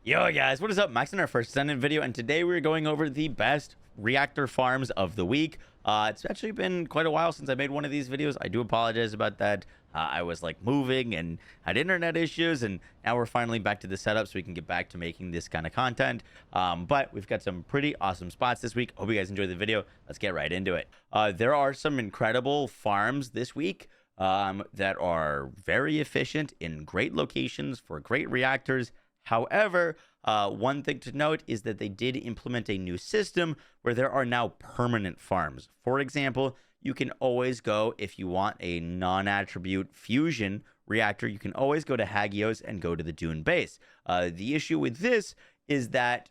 Yo guys, what is up? Max in our first Descendant video, and today we're going over the best reactor farms of the week. It's actually been quite a while since I made one of these videos. I do apologize about that. I was like moving and had internet issues, and now we're finally back to the setup so we can get back to making this kind of content. But we've got some pretty awesome spots this week. Hope you guys enjoyed the video. Let's get right into it. There are some incredible farms this week that are very efficient in great locations for great reactors. However, one thing to note is that they did implement a new system where there are now permanent farms. For example, you can always go, if you want a non-attribute fusion reactor, you can always go to Hagios and go to the Dune base. The issue with this is that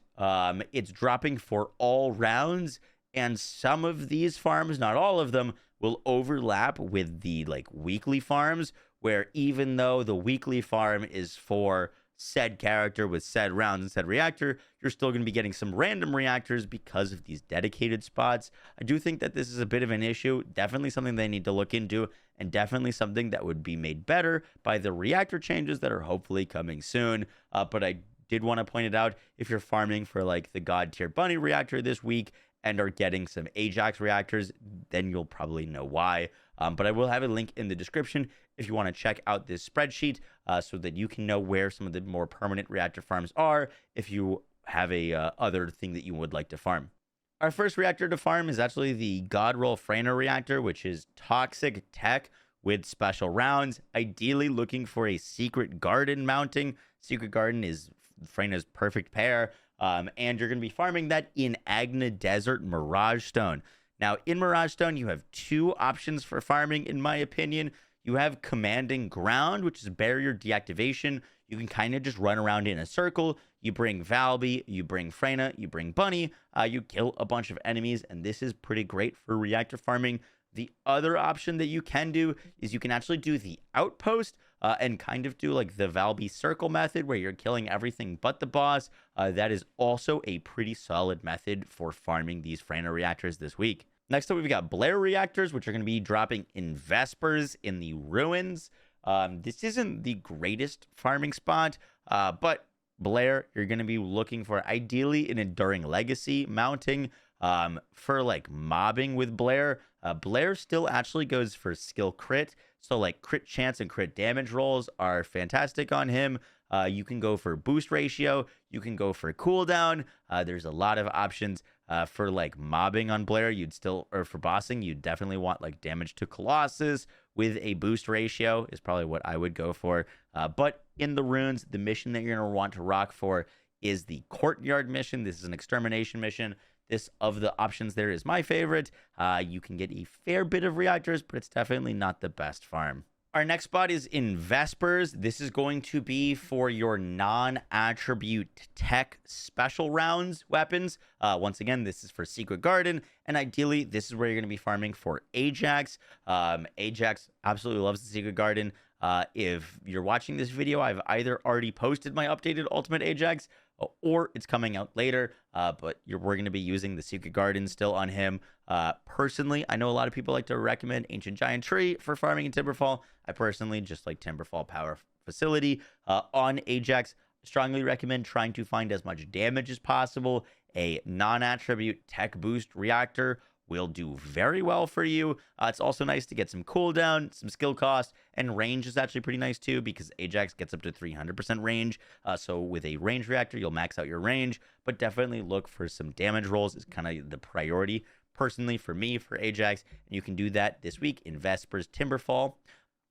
it's dropping for all rounds, and some of these farms, not all of them, will overlap with the weekly farms, where even though the weekly farm is for said character with said rounds and said reactor, you're still going to be getting some random reactors because of these dedicated spots. I do think that this is a bit of an issue, definitely something they need to look into, and definitely something that would be made better by the reactor changes that are hopefully coming soon. But I did want to point it out, if you're farming for the god tier bunny reactor this week and are getting some Ajax reactors, then you'll probably know why. But I will have a link in the description if you want to check out this spreadsheet so that you can know where some of the more permanent reactor farms are if you have a other thing that you would like to farm. Our first reactor to farm is actually the God Roll Freyna reactor, which is toxic tech with special rounds, ideally looking for a secret garden mounting. Secret garden is Freyna's perfect pair, and you're going to be farming that in Agna Desert Mirage Stone. Now, in Mirage Stone, you have two options for farming, in my opinion. You have Commanding Ground, which is barrier deactivation. You can kind of just run around in a circle. You bring Valby, you bring Freyna, you bring Bunny, you kill a bunch of enemies, and this is pretty great for reactor farming. The other option that you can do is you can actually do the Outpost and kind of do the Valby circle method where you're killing everything but the boss. That is also a pretty solid method for farming these Freyna reactors this week. Next up, we've got Blair reactors, which are going to be dropping in Vespers in the Ruins. This isn't the greatest farming spot, but Blair, you're going to be looking for ideally an Enduring Legacy mounting. For mobbing with Blair, Blair still actually goes for skill crit. So crit chance and crit damage rolls are fantastic on him. You can go for boost ratio. You can go for cooldown. There's a lot of options. For mobbing on Blair, or for bossing, you'd definitely want damage to Colossus with a boost ratio is probably what I would go for. But in the runes, the mission that you're going to want to rock for is the Courtyard mission. This is an extermination mission. This, of the options there, is my favorite. You can get a fair bit of reactors, but it's definitely not the best farm. Our next spot is in Vespers. This is going to be for your non-attribute tech special rounds weapons. Once again, this is for Secret Garden, and ideally, this is where you're going to be farming for Ajax. Ajax absolutely loves the Secret Garden. If you're watching this video, I've either already posted my updated Ultimate Ajax, or it's coming out later, but we're going to be using the Secret Garden still on him. Personally, I know a lot of people like to recommend Ancient Giant Tree for farming in Timberfall. I personally just like Timberfall Power Facility. On Ajax, strongly recommend trying to find as much damage as possible. A non-attribute tech boost reactor will do very well for you. It's also nice to get some cooldown, some skill cost, and range is actually pretty nice too, because Ajax gets up to 300% range. So with a range reactor, you'll max out your range, but definitely look for some damage rolls is kind of the priority personally for me for Ajax. And you can do that this week in Vespers Timberfall.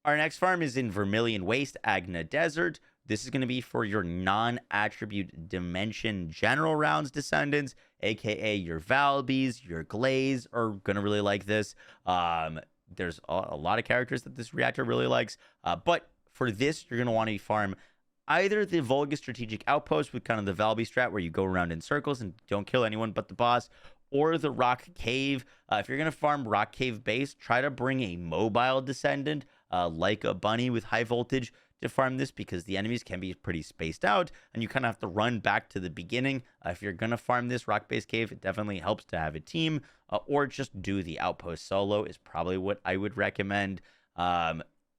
Our next farm is in Vermilion Waste, Agna Desert. This is going to be for your non-attribute dimension general rounds descendants, aka your Valbys, your Gleys are going to really like this. There's a lot of characters that this reactor really likes, but for this, you're going to want to farm either the Volga Strategic Outpost with kind of the Valby strat where you go around in circles and don't kill anyone but the boss, or the Rock Cave. If you're going to farm Rock Cave base, try to bring a mobile descendant like a bunny with high voltage to farm this, because the enemies can be pretty spaced out and you kind of have to run back to the beginning. If you're going to farm this rock base cave, it definitely helps to have a team, or just do the outpost solo is probably what I would recommend.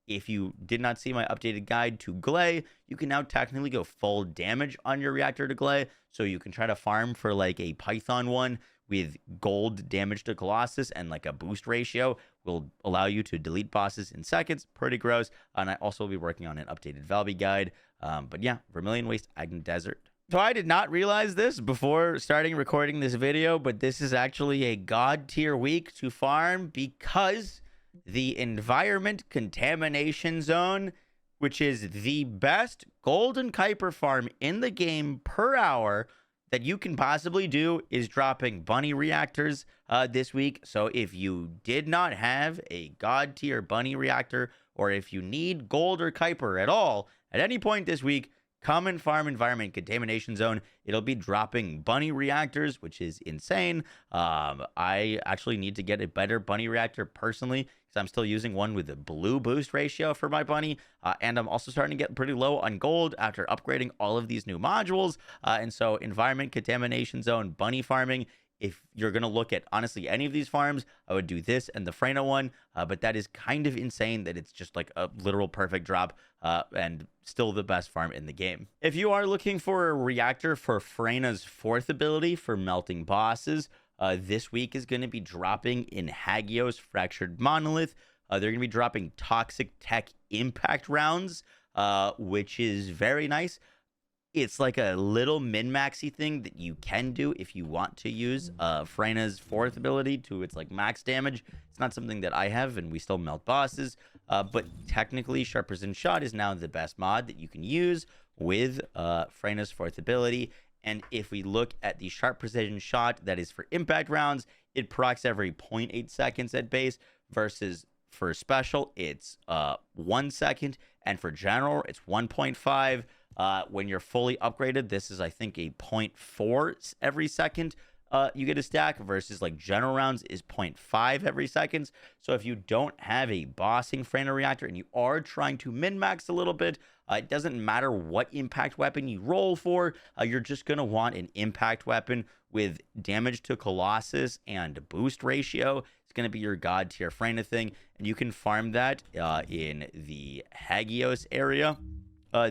if you did not see my updated guide to Gley, you can now technically go full damage on your reactor to Gley. So you can try to farm for like a Python one with gold damage to Colossus, and like a boost ratio will allow you to delete bosses in seconds. Pretty gross. And I also will be working on an updated Valby guide. But yeah, Vermilion Waste, Agni Desert. So I did not realize this before starting recording this video, but this is actually a god tier week to farm because the environment contamination zone, which is the best golden Kuiper farm in the game per hour that you can possibly do, is dropping bunny reactors this week. So if you did not have a god tier bunny reactor, or if you need gold or Kuiper at all at any point this week, come and farm environment contamination zone. It'll be dropping bunny reactors, which is insane. I actually need to get a better bunny reactor personally, because I'm still using one with a blue boost ratio for my bunny. And I'm also starting to get pretty low on gold after upgrading all of these new modules. And so environment contamination zone bunny farming, if you're going to look at, honestly, any of these farms, I would do this and the Freyna one. But that is kind of insane that it's just like a literal perfect drop, and still the best farm in the game. If you are looking for a reactor for Freyna's 4th ability for melting bosses, this week is going to be dropping in Hagios Fractured Monolith. They're going to be dropping Toxic Tech Impact rounds, which is very nice. It's like a little min-maxy thing that you can do if you want to use Freyna's 4th ability to its like max damage. It's not something that I have, and we still melt bosses. But technically, Sharp Precision Shot is now the best mod that you can use with Freyna's 4th ability. And if we look at the Sharp Precision Shot that is for impact rounds, it procs every 0.8 seconds at base, versus for special, it's 1 second. And for general, it's 1.5. When you're fully upgraded, this is, I think, a 0.4 every second you get a stack, versus like general rounds is 0.5 every second. So if you don't have a bossing Freyna reactor and you are trying to min-max a little bit, it doesn't matter what impact weapon you roll for. You're just going to want an impact weapon with damage to Colossus and boost ratio. It's going to be your god tier Freyna thing, and you can farm that in the Hagios area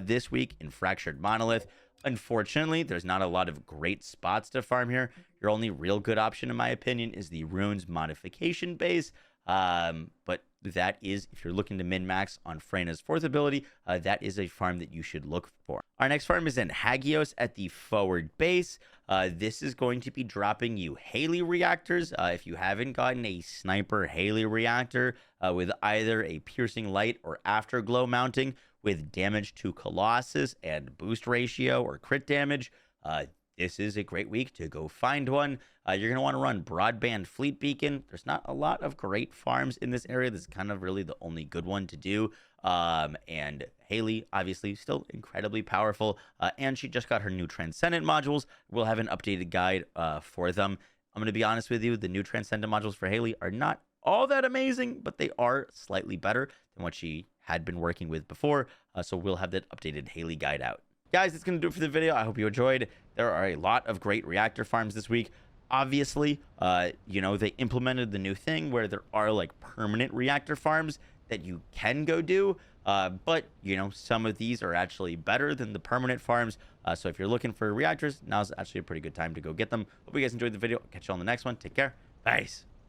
this week in Fractured Monolith. Unfortunately, there's not a lot of great spots to farm here. Your only real good option, in my opinion, is the Runes modification base. But that is, if you're looking to min-max on Freyna's 4th ability, that is a farm that you should look for. Our next farm is in Hagios at the forward base. This is going to be dropping you Hailey reactors. If you haven't gotten a sniper Hailey reactor with either a piercing light or afterglow mounting with damage to Colossus and boost ratio or crit damage, this is a great week to go find one. You're going to want to run Broadband Fleet Beacon. There's not a lot of great farms in this area. This is kind of really the only good one to do. And Hailey, obviously, still incredibly powerful. And she just got her new Transcendent modules. We'll have an updated guide for them. I'm going to be honest with you, the new Transcendent modules for Hailey are not all that amazing, but they are slightly better than what she had been working with before. So we'll have that updated Hailey guide out. Guys, that's going to do it for the video. I hope you enjoyed. There are a lot of great reactor farms this week. Obviously, you know, they implemented the new thing where there are like permanent reactor farms that you can go do. But, you know, some of these are actually better than the permanent farms. So if you're looking for reactors, now's actually a pretty good time to go get them. Hope you guys enjoyed the video. Catch you on the next one. Take care. Peace.